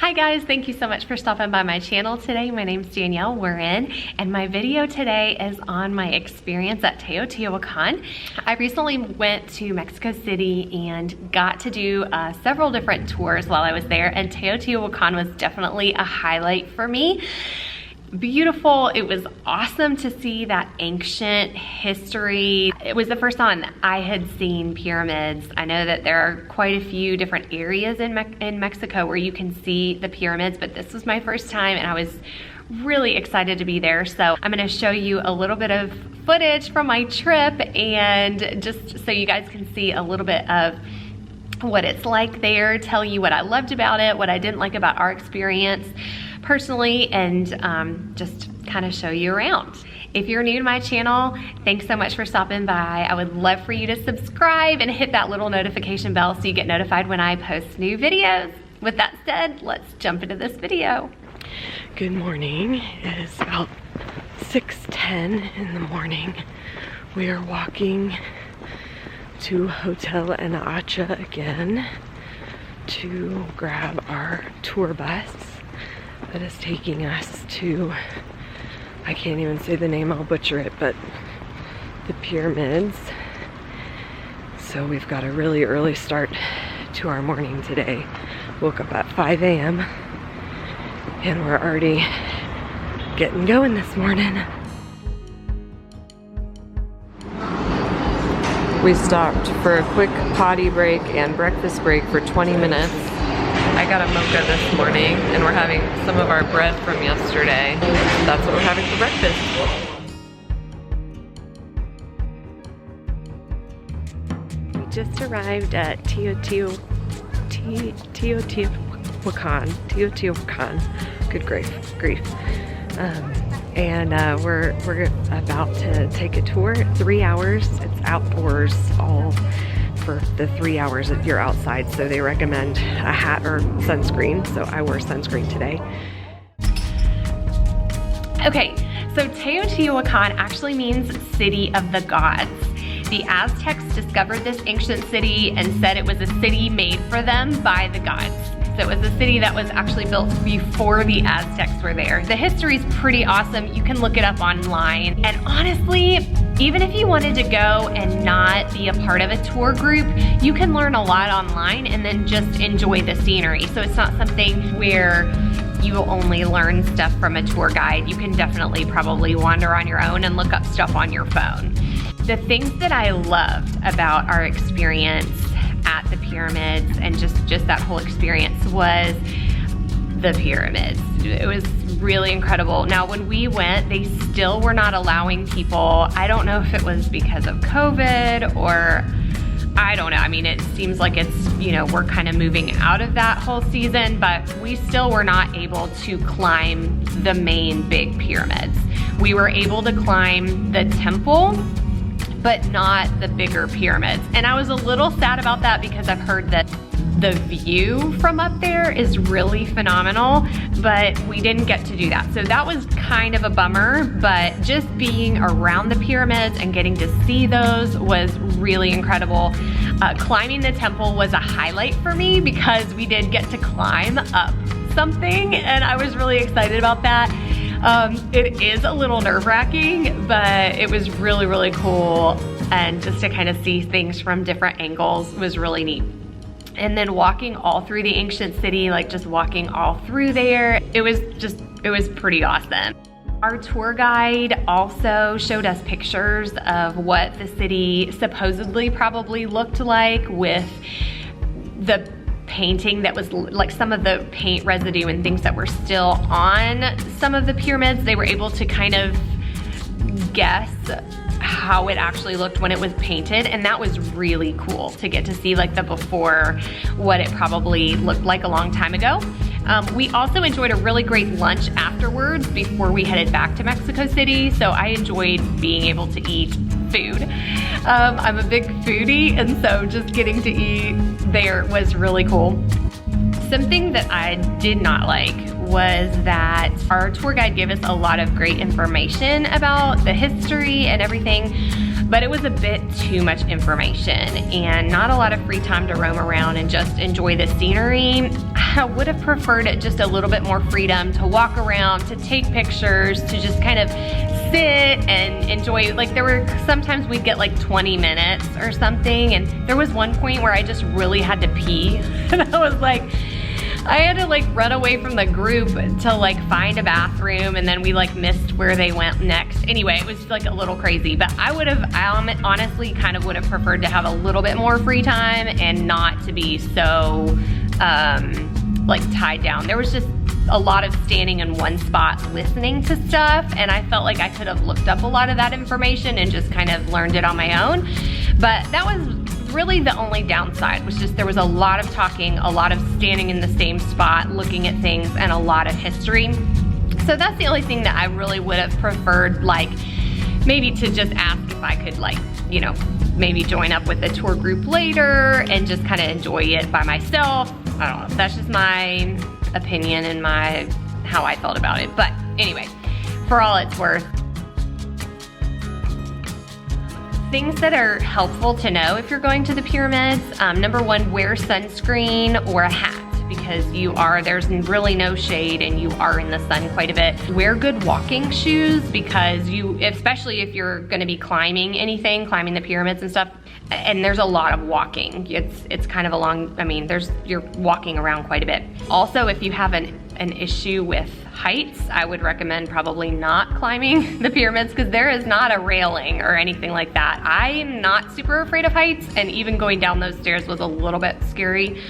Hi guys, thank you so much for stopping by my channel today. My name's Danielle, we're in, and my video today is on my experience at Teotihuacan. I recently went to Mexico City and got to do several different tours while I was there, and Teotihuacan was definitely a highlight for me. Beautiful. It was awesome to see that ancient history. It was the first time I had seen pyramids. I know that there are quite a few different areas in Mexico where you can see the pyramids, but this was my first time and I was really excited to be there. So I'm going to show you a little bit of footage from my trip, and just so you guys can see a little bit of what it's like there, tell you what I loved about it, what I didn't like about our experience personally, and just kind of show you around. If you're new to my channel, thanks so much for stopping by. I would love for you to subscribe and hit that little notification bell so you get notified when I post new videos. With that said, let's jump into this video. Good morning. It is about 6:10 in the morning. We are walking to Hotel Inhabit again to grab our tour bus that is taking us to, I can't even say the name, I'll butcher it, but the pyramids. So we've got a really early start to our morning today. Woke up at 5 a.m. and we're already getting going this morning. We stopped for a quick potty break and breakfast break for 20 minutes. I got a mocha this morning and we're having some of our bread from yesterday. That's what we're having for breakfast. We just arrived at Teotihuacan. Good grief. And we're about to take a tour. 3 hours. It's outdoors all for the 3 hours that you're outside, so they recommend a hat or sunscreen, so I wore sunscreen today. Okay, so Teotihuacan actually means city of the gods. The Aztecs discovered this ancient city and said it was a city made for them by the gods. So it was a city that was actually built before the Aztecs were there. The history's pretty awesome. You can look it up online. And honestly, even if you wanted to go and not be a part of a tour group, you can learn a lot online and then just enjoy the scenery. So it's not something where you will only learn stuff from a tour guide. You can definitely probably wander on your own and look up stuff on your phone. The things that I loved about our experience at the pyramids and just that whole experience was the pyramids. It was really incredible. Now, when we went, they still were not allowing people. I don't know if it was because of COVID or I don't know. I mean, it seems like it's, you know, we're kind of moving out of that whole season, but we still were not able to climb the main big pyramids. We were able to climb the temple, but not the bigger pyramids. And I was a little sad about that because I've heard that the view from up there is really phenomenal, but we didn't get to do that. So that was kind of a bummer, but just being around the pyramids and getting to see those was really incredible. Climbing the temple was a highlight for me because we did get to climb up something and I was really excited about that. It is a little nerve-wracking, but it was really, really cool. And just to kind of see things from different angles was really neat. And then walking all through the ancient city, like just walking all through there, it was pretty awesome. Our tour guide also showed us pictures of what the city supposedly probably looked like with the painting that was like some of the paint residue and things that were still on some of the pyramids. They were able to kind of guess how it actually looked when it was painted, and that was really cool to get to see like the before, what it probably looked like a long time ago. We also enjoyed a really great lunch afterwards before we headed back to Mexico City, so I enjoyed being able to eat food. I'm a big foodie, and so just getting to eat there was really cool. Something that I did not like was that our tour guide gave us a lot of great information about the history and everything, but it was a bit too much information and not a lot of free time to roam around and just enjoy the scenery. I would have preferred just a little bit more freedom to walk around, to take pictures, to just kind of sit and enjoy. Like there were sometimes we'd get like 20 minutes or something, and there was one point where I just really had to pee and I was like, I had to like run away from the group to like find a bathroom, and then we like missed where they went next. Anyway, it was like a little crazy, but I honestly kind of would have preferred to have a little bit more free time and not to be so like tied down. There was just a lot of standing in one spot listening to stuff, and I felt like I could have looked up a lot of that information and just kind of learned it on my own. But that was really the only downside, was just there was a lot of talking, a lot of standing in the same spot, looking at things, and a lot of history. So that's the only thing that I really would have preferred, like maybe to just ask if I could, like, you know, maybe join up with a tour group later and just kind of enjoy it by myself. I don't know, that's just my opinion and how I felt about it. But anyway, for all it's worth, things that are helpful to know if you're going to the pyramids, number one, wear sunscreen or a hat, because there's really no shade and you are in the sun quite a bit. Wear good walking shoes, because especially if you're gonna be climbing the pyramids and stuff, and there's a lot of walking. It's kind of you're walking around quite a bit. Also, if you have an issue with heights, I would recommend probably not climbing the pyramids, because there is not a railing or anything like that. I am not super afraid of heights, and even going down those stairs was a little bit scary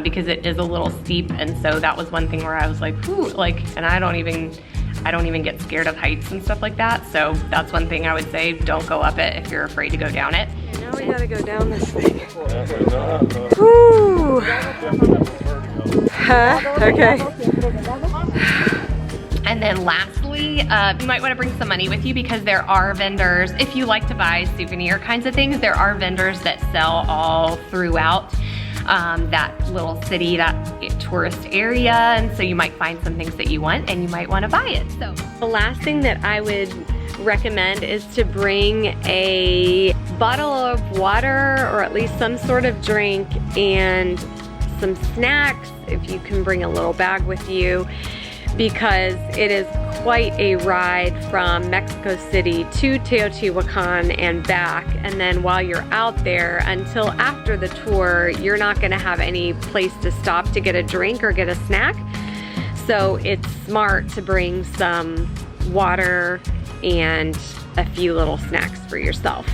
because it is a little steep, and so that was one thing where I was like, whew, like, and I don't even get scared of heights and stuff like that. So that's one thing I would say, don't go up it if you're afraid to go down it. Okay, now we gotta go down this thing. Whew. Okay. And then lastly, you might want to bring some money with you, because there are vendors, if you like to buy souvenir kinds of things, there are vendors that sell all throughout that little city, that tourist area, and so you might find some things that you want and you might want to buy it. So the last thing that I would recommend is to bring a bottle of water, or at least some sort of drink, and some snacks if you can bring a little bag with you, because it is quite a ride from Mexico City to Teotihuacan and back. And then while you're out there, until after the tour, you're not gonna have any place to stop to get a drink or get a snack. So it's smart to bring some water and a few little snacks for yourself.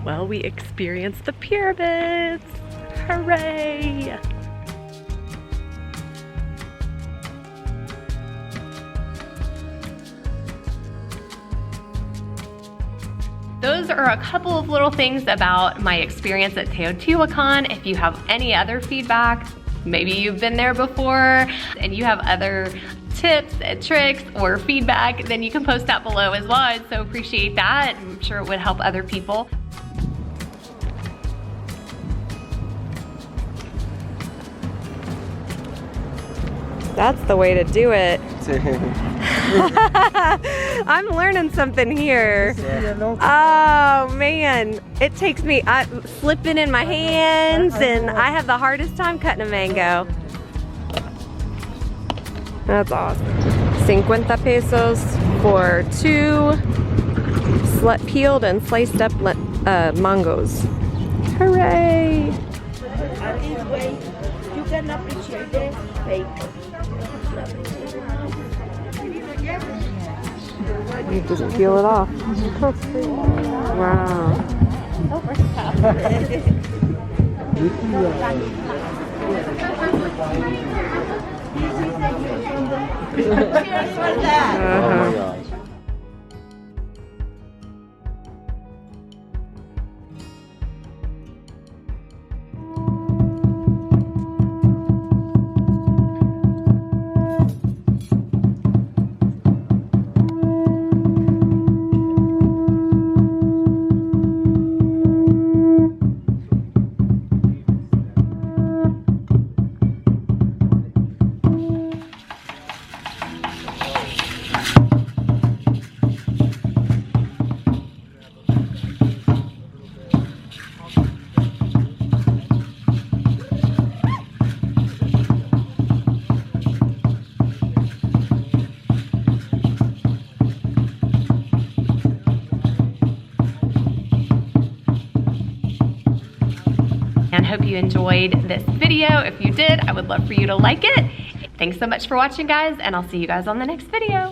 Well, we experienced the pyramids. Hooray! Those are a couple of little things about my experience at Teotihuacan. If you have any other feedback, maybe you've been there before and you have other tips and tricks or feedback, then you can post that below as well. I'd so appreciate that. I'm sure it would help other people. That's the way to do it. I'm learning something here. Oh man, it takes me slipping in my hands, and I have the hardest time cutting a mango. That's awesome. 50 pesos for 2 peeled and sliced up mangoes. Hooray! this way, you can appreciate the bacon. You just peel it off. Wow. Cheers for that. Uh-huh. And hope you enjoyed this video. If you did, I would love for you to like it. Thanks so much for watching, guys, and I'll see you guys on the next video.